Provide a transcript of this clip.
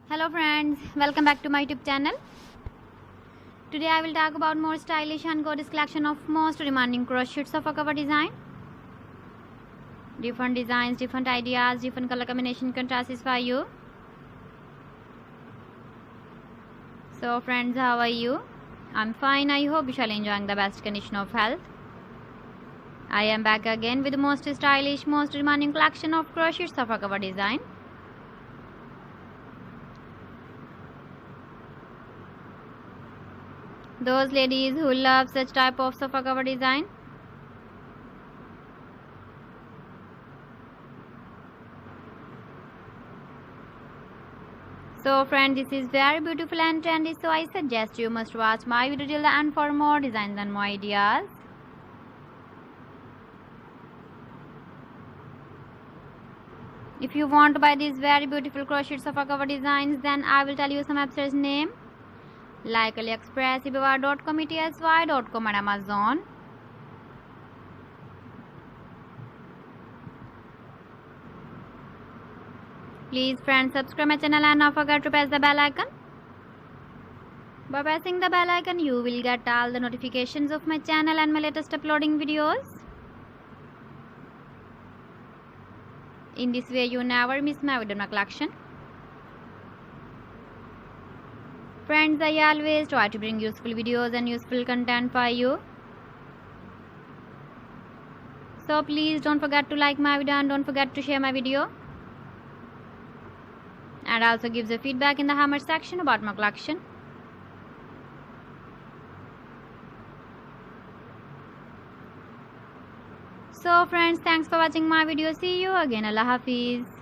Hello friends, welcome back to my YouTube channel. Today I will talk about more stylish and gorgeous collection of most demanding crochets of a cover design. Different designs, different ideas, different color combination can satisfy you. So friends, how are you? I'm fine. I hope you shall enjoying the best condition of health. I am back again with the most stylish, most demanding collection of crochets of a cover design. Those ladies who love such type of sofa cover design. So friends, this is very beautiful and trendy, so I suggest you must watch my video till the end for more designs and more ideas. If you want to buy these very beautiful crochet sofa cover designs, then I will tell you some websites name like AliExpress, eBay.com, etsy.com and Amazon. Please friends, subscribe my channel and not forget to press the bell icon. By pressing the bell icon, you will get all the notifications of my channel and my latest uploading videos. In this way, you never miss my video in my collection. Friends, I always try to bring useful videos and useful content for you. So please don't forget to like my video and don't forget to share my video. And also give the feedback in the comment section about my collection. So friends, thanks for watching my video. See you again. Allah Hafiz.